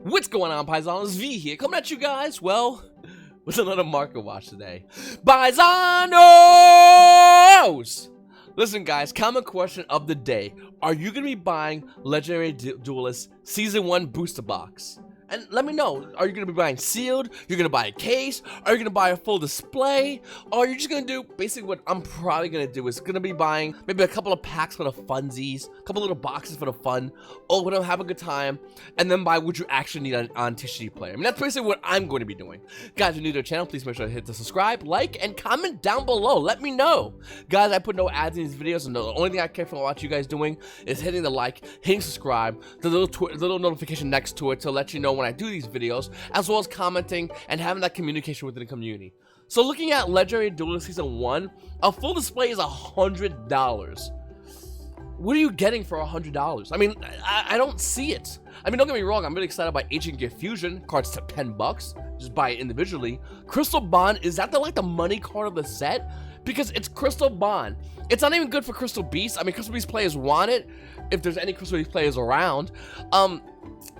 What's going on, Paisanos? V here, coming at you guys, well, with another market watch today. Paisanos! Listen, guys, common question of the day. Are you going to be buying Legendary Duelist Season 1 Booster Box? And let me know, are you going to be buying sealed? You're going to buy a case? Are you going to buy a full display? Or are you just going to do, basically what I'm probably going to do is going to be buying maybe a couple of packs for the funsies, a couple little boxes for the fun, or we're going to have a good time, and then buy what you actually need on TCG player. I mean, that's basically what I'm going to be doing. Guys, if you're new to the channel, please make sure to hit the subscribe, like, and comment down below. Let me know. Guys, I put no ads in these videos, and the only thing I care for what you guys doing is hitting the like, hitting subscribe, the little notification next to it to let you know when I do these videos, as well as commenting and having that communication within the community. So looking at Legendary Duelist Season 1, a full display is $100. What are you getting for $100? I mean, I don't see it. I mean, don't get me wrong, I'm really excited about Ancient Gear Fusion, cards to $10, just buy it individually. Crystal Bond, is that the money card of the set? Because it's Crystal Bond. It's not even good for Crystal Beast. I mean, Crystal Beast players want it, if there's any Crystal Beast players around.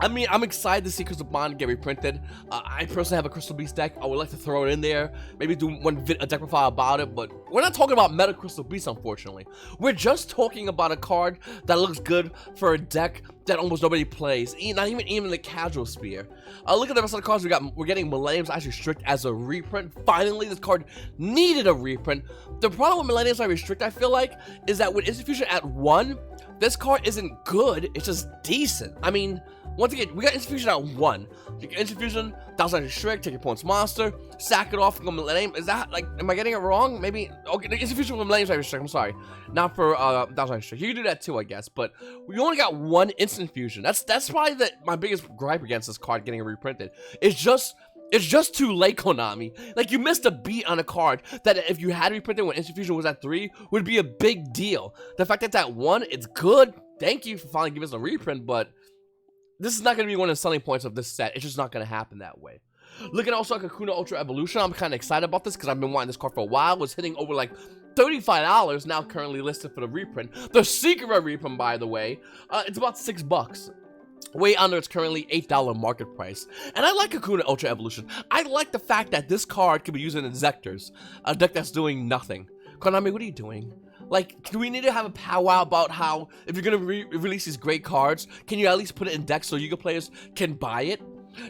I mean, I'm excited to see Crystal Bond get reprinted. I personally have a Crystal Beast deck. I would like to throw it in there, maybe do a deck profile about it, but we're not talking about Meta Crystal Beast, unfortunately. We're just talking about a card that looks good for a deck that almost nobody plays, not even the casual sphere. Look at the rest of the cards we got. We're getting Millennium's Ice Restrict as a reprint. Finally, this card needed a reprint. The problem with Millennium's Ice Restrict, I feel like, is that with Instant Fusion at 1, this card isn't good, it's just decent. I mean, once again, we got Instant Fusion at 1. You get Instant Fusion, Thousand Restrict, take your opponent's monster, sack it off, and go Millennium. Is that, like, am I getting it wrong? Maybe, okay, Instant Fusion with Millennium's Ice Restrict, I'm sorry. Not for Thousand Restrict. You can do that too, I guess, but we only got 1 Instant Fusion. That's probably my biggest gripe against this card getting reprinted. It's just too late, Konami. Like, you missed a beat on a card that if you had reprinted when Instant Fusion was at 3, would be a big deal. The fact that it's at 1, it's good. Thank you for finally giving us a reprint, but this is not going to be one of the selling points of this set. It's just not going to happen that way. Looking also at Kakuna Ultra Evolution, I'm kind of excited about this because I've been wanting this card for a while. It was hitting over like $35, now currently listed for the reprint. The secret reprint, by the way, it's about $6. Way under its currently $8 market price. And I like Kakuna Ultra Evolution. I like the fact that this card can be used in Inzectors, a deck that's doing nothing. Konami, what are you doing? Like, do we need to have a powwow about how, if you're going to release these great cards, can you at least put it in decks so YuGiOh players can buy it?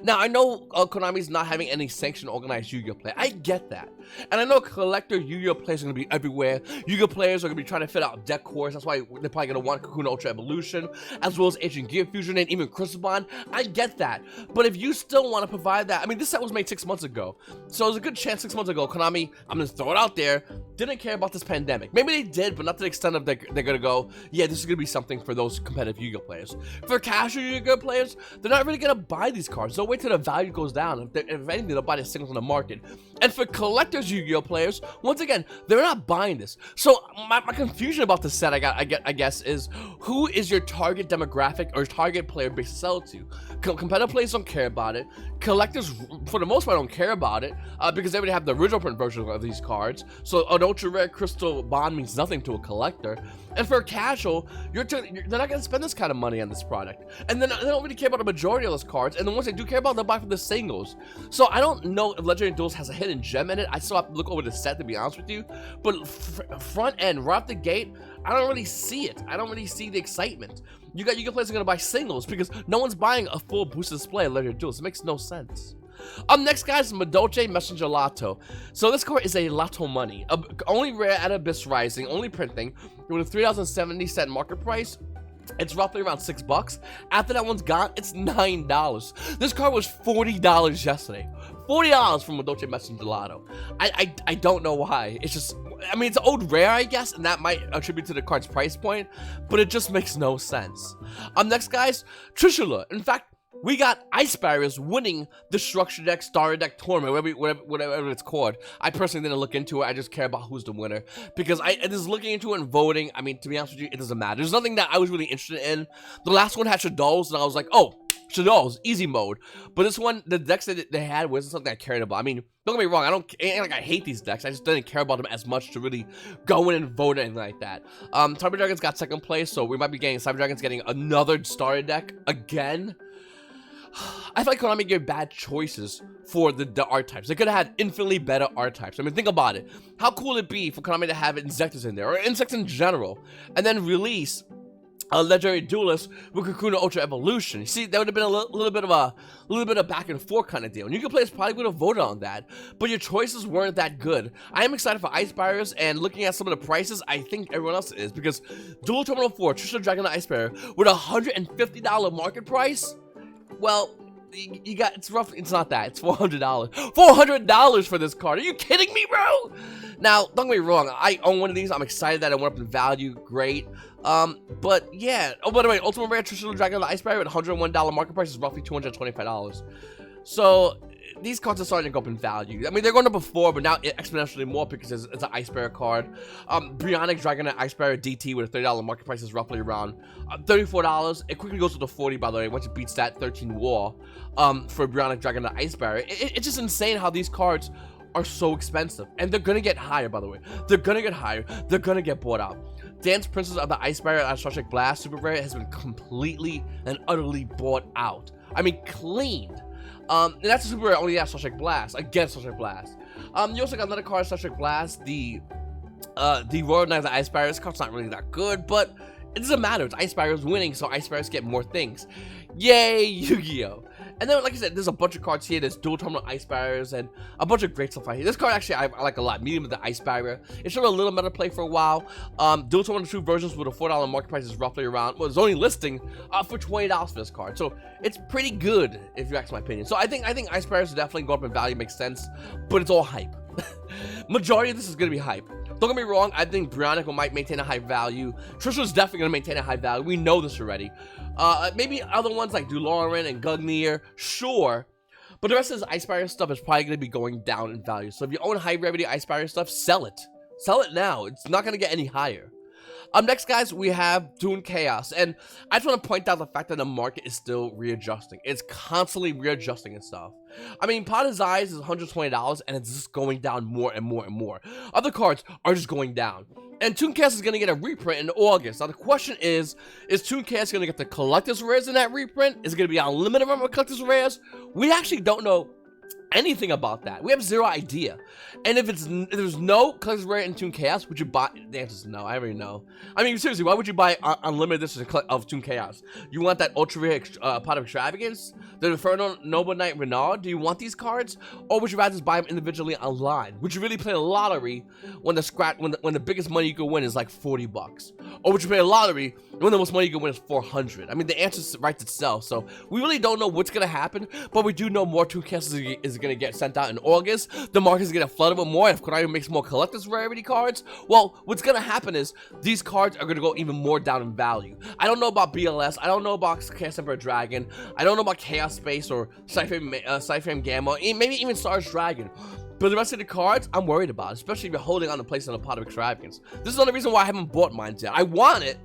Now, I know Konami's not having any sanctioned organized YuGiOh play. I get that. And I know collector YuGiOh players are going to be everywhere. YuGiOh players are going to be trying to fit out deck cores. That's why they're probably going to want Kakuna Ultra Evolution, as well as Ancient Gear Fusion and even Crystal Bond. I get that. But if you still want to provide that, I mean, this set was made 6 months ago. So there's a good chance 6 months ago, Konami, I'm going to throw it out there, didn't care about this pandemic. Maybe they did, but not to the extent of they're going to go, yeah, this is going to be something for those competitive YuGiOh players. For casual YuGiOh players, they're not really going to buy these cards. They'll wait till the value goes down. If anything, they'll buy the singles on the market. And for collectors YuGiOh players, once again, they're not buying this. So my confusion about this set, I guess, is who is your target demographic or target player base to sell it to? Competitive players don't care about it. Collectors, for the most part, don't care about it because they already have the original print version of these cards. So an ultra rare Crystal Bond means nothing to a collector. And for a casual, they're not going to spend this kind of money on this product. And then they don't really care about the majority of those cards. And the ones they do care about, they'll buy for the singles. So I don't know if Legendary Duels has a hidden gem in it. I still have to look over the set, to be honest with you. But front end, right off the gate, I don't really see it. I don't really see the excitement. YuGiOh players are going to buy singles because no one's buying a full booster display of Legendary Duels. It makes no sense. Next, guys, Madolche Messenger Lato. So this card is a Lato money. Only rare at Abyss Rising, only printing, with a 3,070 cent market price. It's roughly around $6. After that one's gone, it's $9. This card was $40 yesterday. $40 from Madolche Messenger Lato. I don't know why. It's just, I mean, it's an old rare, I guess, and that might attribute to the card's price point, but it just makes no sense. Next, guys, Trishula. In fact, we got Ice Barriers winning the Structure Deck, Starter Deck Tournament, whatever it's called. I personally didn't look into it. I just care about who's the winner. Because just looking into it and voting, I mean, to be honest with you, it doesn't matter. There's nothing that I was really interested in. The last one had Shadows, and I was like, oh, Shadows, easy mode. But this one, the decks that they had wasn't something I cared about. I mean, don't get me wrong, I hate these decks. I just didn't care about them as much to really go in and vote or anything like that. Cyber Dragons got second place, so we might be getting Cyber Dragons getting another Starter Deck again. I feel like Konami gave bad choices for the art types. They could have had infinitely better art types. I mean, think about it. How cool would it be for Konami to have insects in there, or insects in general, and then release a legendary duelist with Kakuna Ultra Evolution? You see, that would have been a little bit of back and forth kind of deal. And you players probably would have voted on that, but your choices weren't that good. I am excited for Ice Barriers, and looking at some of the prices, I think everyone else is, because Duel Terminal 4, Trisha Dragon the Ice Barrier, with a $150 market price, well, you got, it's roughly, it's not that, it's $400. $400 for this card. Are you kidding me, bro? Now, don't get me wrong, I own one of these. I'm excited that it went up in value. Great. But yeah. Oh, by the way, Ultimate Rare Traditional Dragon of the Ice Barrier with $101 market price is roughly $225. So these cards are starting to go up in value. I mean, they're going up before, but now exponentially more because it's an Ice Barrier card. Bionic Dragon Ice Barrier DT with a $30 market price is roughly around $34. It quickly goes to the 40, by the way, once it beats that 13 war for Bionic Dragon Ice Barrier. It's just insane how these cards are so expensive, and they're gonna get higher, by the way. They're gonna get higher. They're gonna get bought out. Dance Princess of the Ice Barrier at Star Trek Blast Super Rare has been completely and utterly bought out. I mean, cleaned. And that's a Super Rare only at Star Trek Blast, against Star Trek Blast. You also got another card, Star Trek Blast, the Royal Knight of the Ice Barrier. This card's not really that good, but it doesn't matter. It's Ice Barriers winning, so Ice Barriers get more things. Yay, Yu-Gi-Oh! And then, like I said, there's a bunch of cards here. There's dual terminal Ice Barriers and a bunch of great stuff right here. This card, actually, I like a lot. Medium with the Ice Barrier. It showed a little meta play for a while. Dual terminal 2 versions with a $4 market price is roughly around, well, it's only listing for $20 for this card. So, it's pretty good, if you ask my opinion. So, I think Ice Barriers definitely go up in value, makes sense, but it's all hype. Majority of this is going to be hype. Don't get me wrong, I think Bionic might maintain a high value. Trisha's definitely going to maintain a high value. We know this already. Maybe other ones like Dularan and Gugnir, sure. But the rest of this Ice Barrier stuff is probably going to be going down in value. So if you own high rarity Ice Barrier stuff, sell it. Sell it now. It's not going to get any higher. Next, guys, we have Toon Chaos. And I just want to point out the fact that the market is still readjusting. It's constantly readjusting and stuff. I mean, Pot of Eyes is $120, and it's just going down more and more and more. Other cards are just going down. And Toon Chaos is going to get a reprint in August. Now, the question is Toon Chaos going to get the collector's rares in that reprint? Is it going to be an unlimited number of collector's rares? We actually don't know anything about that. We have zero idea. And if there's no collector's rare in Toon Chaos, would you buy? The answer is no. I already know. I mean, seriously, why would you buy unlimited edition of Toon Chaos? You want that ultra rare Pot of Extravagance, the Inferno Noble Knight Renard? Do you want these cards, or would you rather just buy them individually online? Would you really play a lottery when the biggest money you could win is like $40, or would you play a lottery when the most money you could win is $400? I mean, the answer writes itself. So we really don't know what's gonna happen, but we do know more Toon Chaos is going to get sent out in August. The market is going to flood with more. If Konami makes more collector's rarity cards, well, what's going to happen is these cards are going to go even more down in value. I don't know about BLS. I don't know about Chaos Emperor Dragon. I don't know about Chaos Space or Cypherame Gamma, maybe even Stars Dragon. But the rest of the cards, I'm worried about, especially if you're holding on to place on a Pot of Extravagance. This is another reason why I haven't bought mine yet. I want it,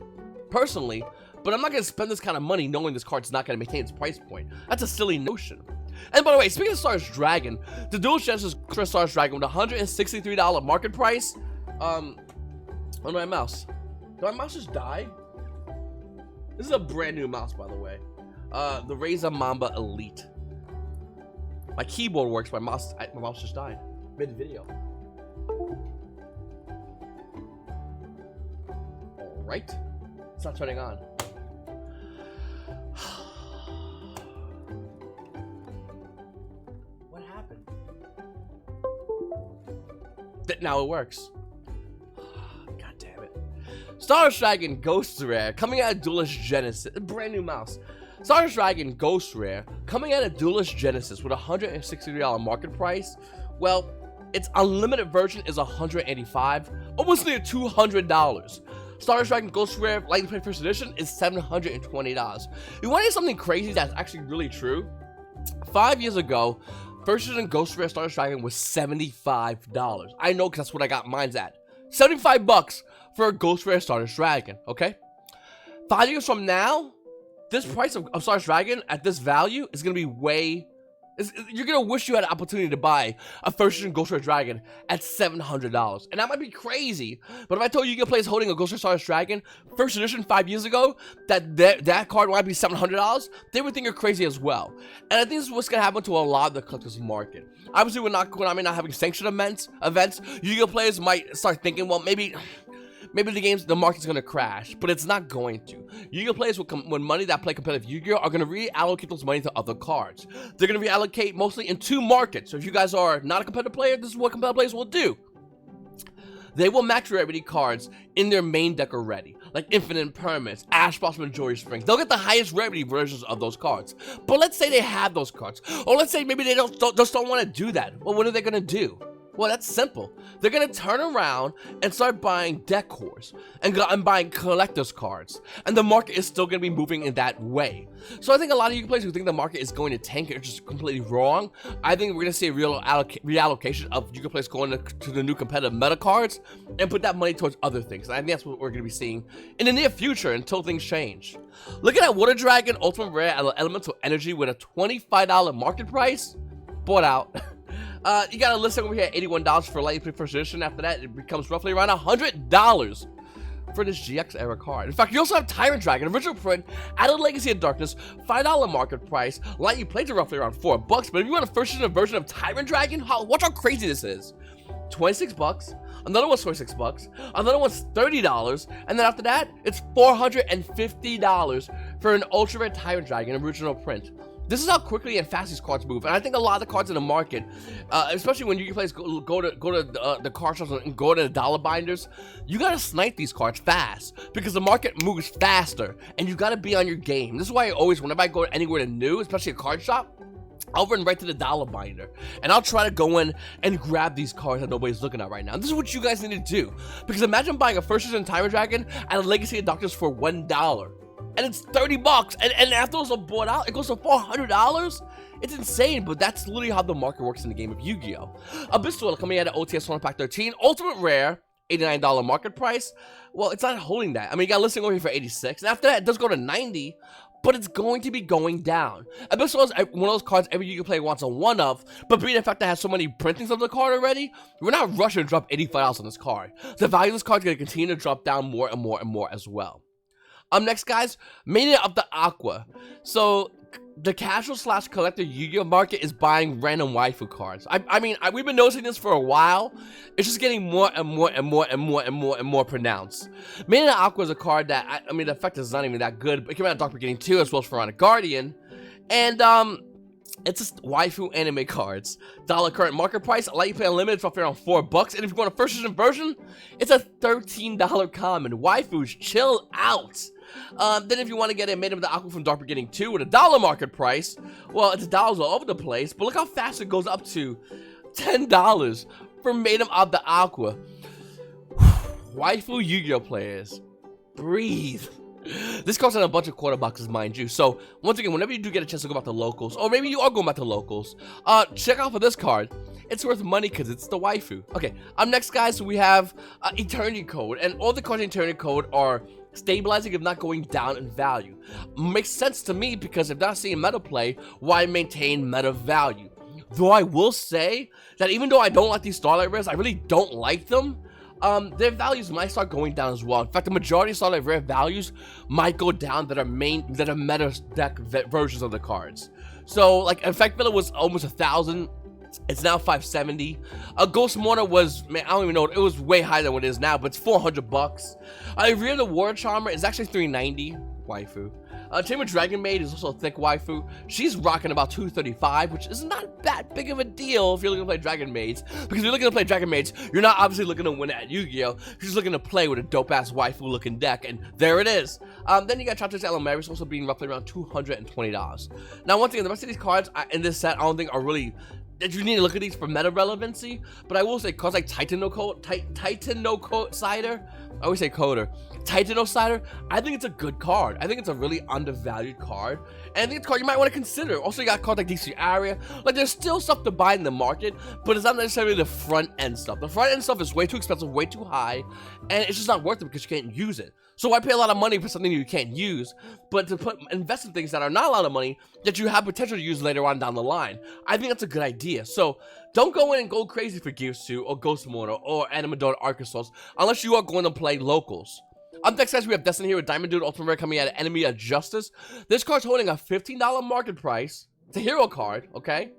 personally, but I'm not going to spend this kind of money knowing this card's not going to maintain its price point. That's a silly notion. And by the way, speaking of Stars Dragon, the Dual Genesis Stars Dragon with a $163 market price. Oh, my mouse. Did my mouse just die? This is a brand new mouse, by the way. The Razer Mamba Elite. My keyboard works, my mouse just died. Mid-video. Alright. It's not turning on. Now it works. God damn it. Stars Dragon Ghost Rare coming out of Duelist Genesis. A brand new mouse. Stars Dragon Ghost Rare coming out of Duelist Genesis with a $163 market price. Well, its unlimited version is $185, almost near $200. Stars Dragon Ghost Rare Lightning Play First Edition is $720. You want to hear something crazy that's actually really true? 5 years ago, First edition Ghost Rare Stardust Dragon was $75. I know because that's what I got mine's at. $75 for a Ghost Rare Stardust Dragon, okay? 5 years from now, this price of Stardust Dragon at this value is going to be way, You're gonna wish you had an opportunity to buy a first edition Ghost Rider Dragon at $700, and that might be crazy. But if I told you you could play as holding a Ghost Rider Dragon first edition 5 years ago, that card might be $700, they would think you're crazy as well. And I think this is what's gonna happen to a lot of the collectors market. Obviously, with Konami not having sanctioned events, Yu-Gi-Oh players might start thinking, well, maybe the market's gonna crash, but it's not going to. Yu-Gi-Oh players with money that play competitive Yu-Gi-Oh are gonna reallocate those money to other cards. They're gonna reallocate mostly in 2 markets. So if you guys are not a competitive player, this is what competitive players will do. They will max rarity cards in their main deck already, like Infinite Permits, Ash Blossom, and Joy Springs. They'll get the highest rarity versions of those cards. But let's say they have those cards, or let's say maybe they just don't want to do that. Well, what are they gonna do? Well, that's simple. They're gonna turn around and start buying deck cores and buying collector's cards, and the market is still gonna be moving in that way. So I think a lot of you players who think the market is going to tank are just completely wrong. I think we're gonna see a real reallocation of Yu-Gi-Oh players going to the new competitive meta cards and put that money towards other things. And I think that's what we're gonna be seeing in the near future until things change. Looking at Water Dragon Ultimate Rare Elemental Energy with a $25 market price, bought out. You got a list over here at $81 for Lightning First Edition. After that, it becomes roughly around $100 for this GX era card. In fact, you also have Tyrant Dragon, original print, added Legacy of Darkness, $5 market price. Lightning plays are roughly around $4, but if you want a first edition version of Tyrant Dragon, watch how crazy this is. $26, another one's $26, another one's $30, and then after that, it's $450 for an Ultra Rare Tyrant Dragon, original print. This is how quickly and fast these cards move, and I think a lot of the cards in the market, especially when you players go to the card shops and go to the dollar binders, you gotta snipe these cards fast because the market moves faster, and you gotta be on your game. This is why I always, whenever I go anywhere new, especially a card shop, I'll run right to the dollar binder, and I'll try to go in and grab these cards that nobody's looking at right now. And this is what you guys need to do, because imagine buying a first edition Tyrant Dragon and a Legacy of Darkness for $1. And it's $30, and after those are bought out, it goes to $400. It's insane, but that's literally how the market works in the game of Yu-Gi-Oh! Abyss Dweller coming out at OTS 1 Pack 13, Ultimate Rare, $89 market price. Well, it's not holding that. I mean, you got listing over here for $86, and after that, it does go to $90, but it's going to be going down. Abyss Dweller is one of those cards every Yu-Gi-Oh! Player wants a one-of, but being the fact that it has so many printings of the card already, we're not rushing to drop $85 on this card. The value of this card is going to continue to drop down more and more and more as well. Next, guys, Mania of the Aqua. So, the casual / collector Yu-Gi-Oh market is buying random waifu cards. I mean, we've been noticing this for a while. It's just getting more and more and more and more and more and more pronounced. Mania of the Aqua is a card that, I mean, the effect is not even that good, but it came out of Dark Beginning 2 as well as Pharaonic Guardian. And, it's just waifu anime cards. Dollar current market price. Lightning Play Unlimited is roughly around $4. And if you want a first edition version, it's a $13 common. Waifus, chill out. Then if you want to get a Maiden of the Aqua from Dark Beginning 2 with a $1 market price, well, it's dollars all over the place. But look how fast it goes up to $10 for Maiden of the Aqua. Waifu Yu-Gi-Oh players, breathe. This costs in a bunch of quarter boxes, mind you. So, once again, whenever you do get a chance to go back to locals, or maybe you are going back to locals, check out for this card. It's worth money because it's the waifu. Okay, next, guys, we have Eternity Code. And all the cards in Eternity Code are stabilizing if not going down in value. Makes sense to me because if not seeing meta play, why maintain meta value? Though I will say that even though I don't like these Starlight Rares, I really don't like them. Their values might start going down as well. In fact, the majority of Starlight Rare values might go down that are meta deck versions of the cards. So, like, Effect Villa was almost 1,000. It's now 570. Ghost Mortar was, man, I don't even know, it was way higher than what it is now, but it's $400. Rear the War Charmer is actually 390. Waifu. Chamber Dragon Maid is also a thick waifu. She's rocking about 235, which is not that big of a deal if you're looking to play Dragon Maids. Because if you're looking to play Dragon Maids, you're not obviously looking to win at Yu-Gi-Oh! You're just looking to play with a dope-ass waifu-looking deck, and there it is. Then you got Chatra's Alamaris also being roughly around $220. Now, once again, the rest of these cards in this set I don't think are really that you need to look at these for meta relevancy, but I will say cards like Titanocider, I always say Coder, Titanocider, I think it's a good card. I think it's a really undervalued card, and I think it's a card you might want to consider. Also, you got cards like DC Area. Like, there's still stuff to buy in the market, but it's not necessarily the front end stuff. The front end stuff is way too expensive, way too high, and it's just not worth it because you can't use it. So why pay a lot of money for something you can't use, but to invest in things that are not a lot of money that you have potential to use later on down the line? I think that's a good idea. So don't go in and go crazy for Gears 2 or Ghost Mortal or Animador Arkasos unless you are going to play locals. Up next, guys, we have Destiny here with Diamond Dude Ultimate Rare coming out of Enemy of Justice. This card's holding a $15 market price. It's a hero card, okay?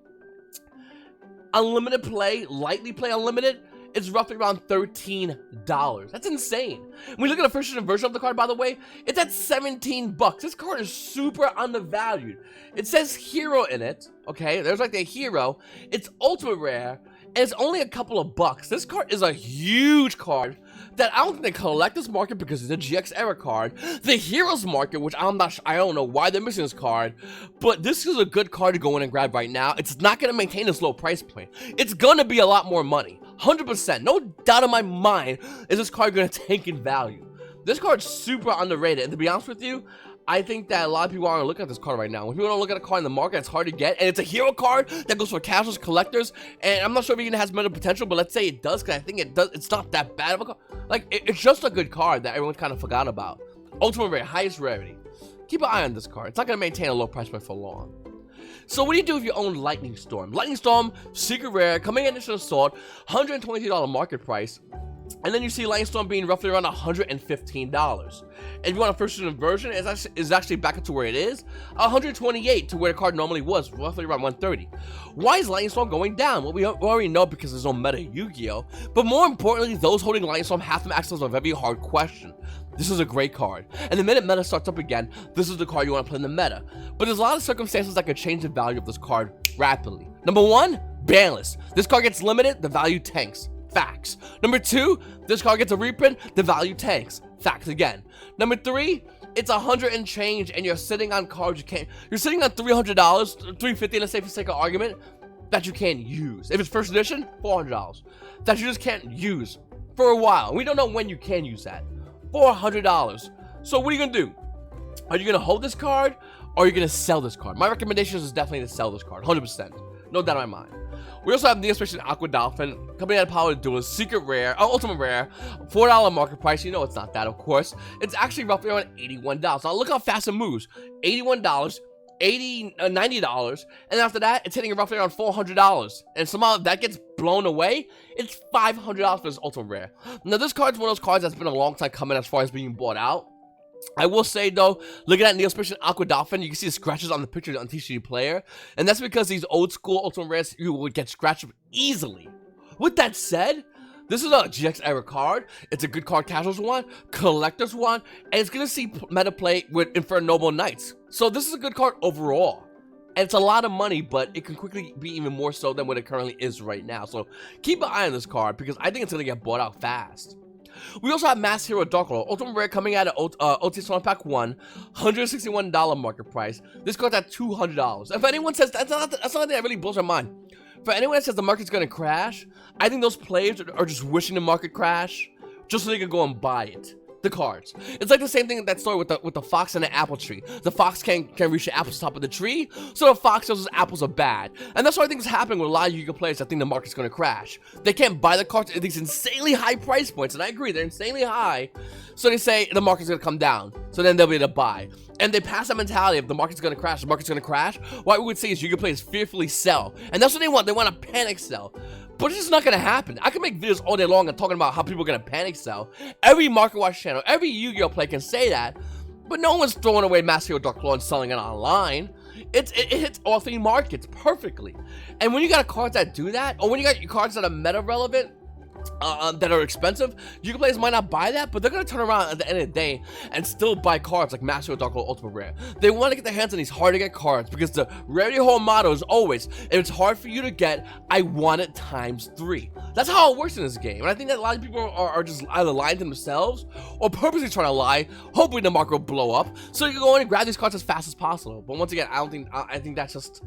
Unlimited play, lightly play unlimited, it's roughly around $13. That's insane. When we look at the first edition version of the card, by the way, it's at 17 bucks. This card is super undervalued. It says hero in it, okay? There's like the hero. It's ultra rare, and it's only a couple of bucks. This card is a huge card that I don't think they collect this market because it's a GX era card. The heroes market, which I don't know why they're missing this card, but this is a good card to go in and grab right now. It's not going to maintain this low price point. It's going to be a lot more money. 100%. No doubt in my mind is this card going to tank in value. This card's super underrated, and to be honest with you, I think that a lot of people aren't looking at this card right now. When people don't look at a card in the market, it's hard to get, and it's a hero card that goes for casuals, collectors, and I'm not sure if it even has meta potential, but let's say it does, because I think it does. It's not that bad of a card. Like, it's just a good card that everyone kind of forgot about. Ultimate rare, highest rarity. Keep an eye on this card. It's not going to maintain a low price point for long. So what do you do if you own Lightning Storm? Lightning Storm, secret rare, coming in Initial Assault, $123 market price. And then you see Lightning Storm being roughly around $115. If you want a first edition version, it's actually back up to where it is, $128 to where the card normally was, roughly around $130. Why is Lightning Storm going down? Well, we already know because there's no meta Yu-Gi-Oh! But more importantly, those holding Lightning Storm have to ask themselves a very hard question. This is a great card, and the minute meta starts up again, this is the card you want to play in the meta. But there's a lot of circumstances that could change the value of this card rapidly. Number one, banless. This card gets limited, the value tanks. Facts. Number two, this card gets a reprint, the value tanks. Facts again. Number three, it's 100 and change, and you're sitting on cards you can't. You're sitting on $300, $350, let's say for sake of argument, that you can't use. If it's first edition, $400 that you just can't use for a while. We don't know when you can use that. $400. So what are you gonna do? Are you gonna hold this card, or are you gonna sell this card? My recommendation is definitely to sell this card, 100%. No doubt in my mind. We also have the Inspiration Aqua Dolphin coming out of Power Duelist, secret rare, ultimate rare, $4 market price. You know it's not that, of course. It's actually roughly around $81. Now look how fast it moves. $81, $90, and after that, it's hitting roughly around $400. And somehow that gets blown away. It's $500 for this ultimate rare. Now this card's one of those cards that's been a long time coming as far as being bought out. I will say though, looking at Neospecial Aqua Dolphin, you can see the scratches on the picture on TCG Player, and that's because these old school Ultimate Rares you would get scratched easily. With that said, this is a GX era card. It's a good card casuals want, collectors want, and it's gonna see meta play with Infernoble Knights. So this is a good card overall. And it's a lot of money, but it can quickly be even more so than what it currently is right now. So keep an eye on this card because I think it's gonna get bought out fast. We also have Mass Hero Dark Lord, Ultimate Rare coming out of OT Storm Pack 1, $161 market price. This card's at $200. If anyone says, that's not that really blows my mind. For anyone that says the market's gonna crash, I think those players are just wishing the market crash, just so they can go and buy it. The cards. It's like the same thing in that story with the fox and the apple tree. The fox can't reach the apples top of the tree, so the fox knows his apples are bad. And that's what I think is happening with a lot of Yu-Gi-Oh players that think the market's gonna crash. They can't buy the cards at these insanely high price points, and I agree, they're insanely high. So they say the market's gonna come down, so then they'll be able to buy. And they pass that mentality of the market's gonna crash, the market's gonna crash. What we would say is Yu-Gi-Oh players fearfully sell, and that's what they want. They want to panic sell. But it's just not gonna happen. I can make videos all day long and talking about how people are gonna panic sell. Every Market Watch channel, every Yu-Gi-Oh player can say that, but no one's throwing away Master Hero Dark Lord and selling it online. It hits all three markets perfectly. And when you got cards that do that, or when you got your cards that are meta relevant, that are expensive, Yu-Gi-Oh players might not buy that, but they're gonna turn around at the end of the day and still buy cards like Master Hero Dark Lord Ultimate Rare. They want to get their hands on these hard to get cards because the rarity whole motto is always, if it's hard for you to get, I want it ×3. That's how it works in this game, and I think that a lot of people are just either lying to themselves or purposely trying to lie, hoping the market will blow up so you can go in and grab these cards as fast as possible. But once again, I think that's just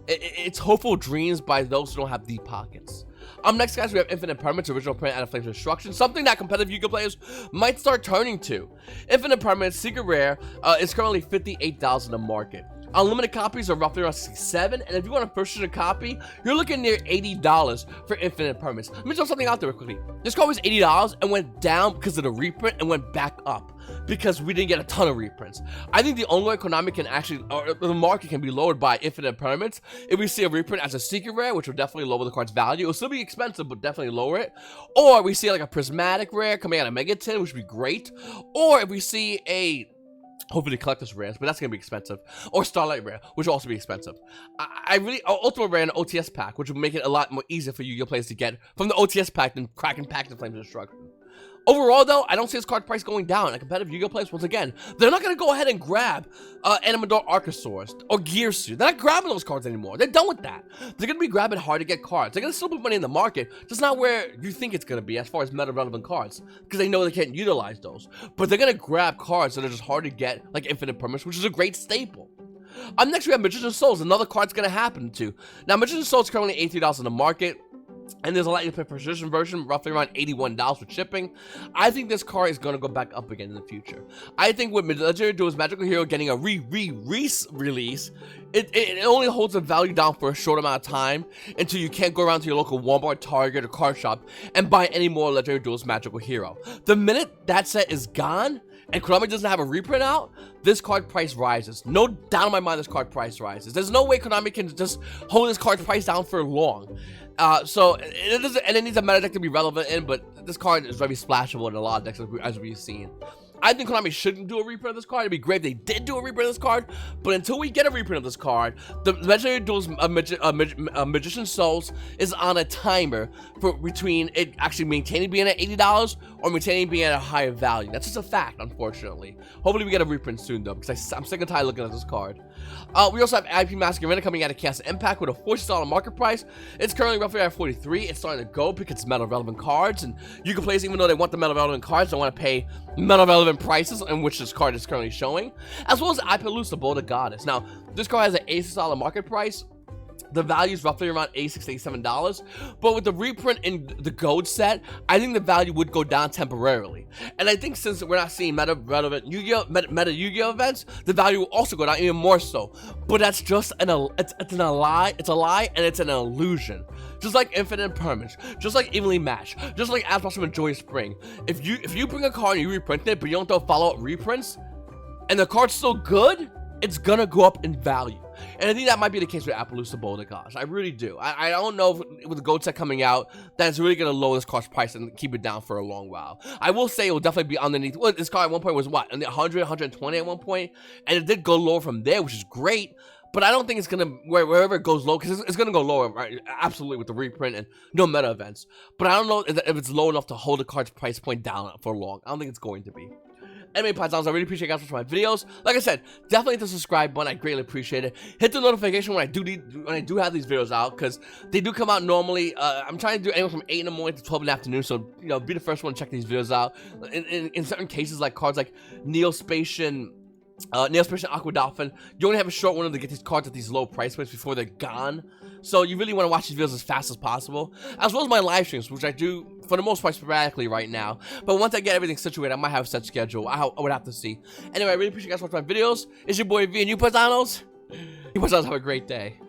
it's hopeful dreams by those who don't have deep pockets. Next, guys, we have Infinite Permanence, original print out of Flames Destruction, something that competitive Yu-Gi-Oh players might start turning to. Infinite Permanence, secret rare, is currently $58,000 in the market. Unlimited copies are roughly around 67, and if you want to purchase a copy, you're looking near $80 for infinite permits. Let me throw something out there quickly. This card was $80 and went down because of the reprint and went back up because we didn't get a ton of reprints. I think the only way Konami can actually, or the market can be lowered by infinite permits, if we see a reprint as a secret rare, which will definitely lower the card's value. It'll still be expensive, but definitely lower it. Or we see like a prismatic rare coming out of Megaton, which would be great. Or if we see a hopefully collector's rares, but that's gonna be expensive. Or Starlight rare, which will also be expensive. I really Ultimate rare and OTS pack, which will make it a lot more easier for Yu-Gi-Oh players to get from the OTS pack than cracking packs of Flames of Destruction. Overall, though, I don't see this card price going down. And competitive Yu-Gi-Oh players, once again, they're not going to go ahead and grab Animador Archosaurus or Gearsu. They're not grabbing those cards anymore. They're done with that. They're going to be grabbing hard-to-get cards. They're going to still put money in the market, just not where you think it's going to be as far as meta-relevant cards, because they know they can't utilize those. But they're going to grab cards that are just hard to get, like Infinite Permits, which is a great staple. Next, we have Magician's Souls. Another card's going to happen, too. Now, Magician's Souls is currently $83 in the market. And there's a lightning play precision version, roughly around $81 with shipping. I think this card is going to go back up again in the future. I think with Legendary Duelist Magical Hero getting a release, it only holds the value down for a short amount of time until you can't go around to your local Walmart, Target, or card shop and buy any more Legendary Duelist Magical Hero. The minute that set is gone, and Konami doesn't have a reprint out, this card price rises. No doubt in my mind this card price rises. There's no way Konami can just hold this card price down for long. So it doesn't, and it needs a meta deck to be relevant in, but this card is very splashable in a lot of decks as we've seen. I think Konami shouldn't do a reprint of this card. It'd be great if they did do a reprint of this card, but until we get a reprint of this card, the Legendary Duelist Magician's Souls is on a timer for between it actually maintaining being at $80 or maintaining being at a higher value. That's just a fact, unfortunately. Hopefully we get a reprint soon, though, because I'm sick and tired looking at this card. We also have IP Masquerade coming out of Chaos Impact with a $40 market price. It's currently roughly at $43. It's starting to go because it's meta-relevant cards, and Yu-Gi-Oh players, even though they want the meta-relevant cards, don't want to pay meta-relevant prices in which this card is currently showing, as well as Ipelusa, the Goddess. Now, this card has an $80 market price. The value is roughly around $86 to $87, but with the reprint in the gold set, I think the value would go down temporarily. And I think since we're not seeing meta-relevant meta Yu-Gi-Oh events, the value will also go down even more so. But that's just it's a lie, and it's an illusion. Just like Infinite Permits, just like Evenly Matched, just like As Blossom and Joyous Spring. If you bring a card and you reprint it, but you don't throw follow-up reprints, and the card's still good, it's gonna go up in value. And I think that might be the case with Appaloosa Boulder Gosh. I really do. I don't know if with the gold set coming out, that's really going to lower this card's price and keep it down for a long while. I will say it will definitely be underneath. Well, this card at one point was what? 100, 120 at one point? And it did go lower from there, which is great. But I don't think it's going to, wherever it goes low, because it's going to go lower, right? Absolutely, with the reprint and no meta events. But I don't know if it's low enough to hold the card's price point down for long. I don't think it's going to be. Anyway, Paisans, I really appreciate you guys watching my videos. Like I said, definitely hit the subscribe button. I greatly appreciate it. Hit the notification when I do have these videos out, because they do come out normally. I'm trying to do anywhere from 8 in the morning to 12 in the afternoon, so be the first one to check these videos out. In certain cases, like cards like Neospatian Aqua Dolphin, you only have a short window to get these cards at these low price points before they're gone. So you really want to watch these videos as fast as possible, as well as my live streams, which I do for the most part sporadically right now. But once I get everything situated, I might have a set schedule. I would have to see. Anyway, I really appreciate you guys watching my videos. It's your boy V, and you Paisanos. You Paisanos have a great day.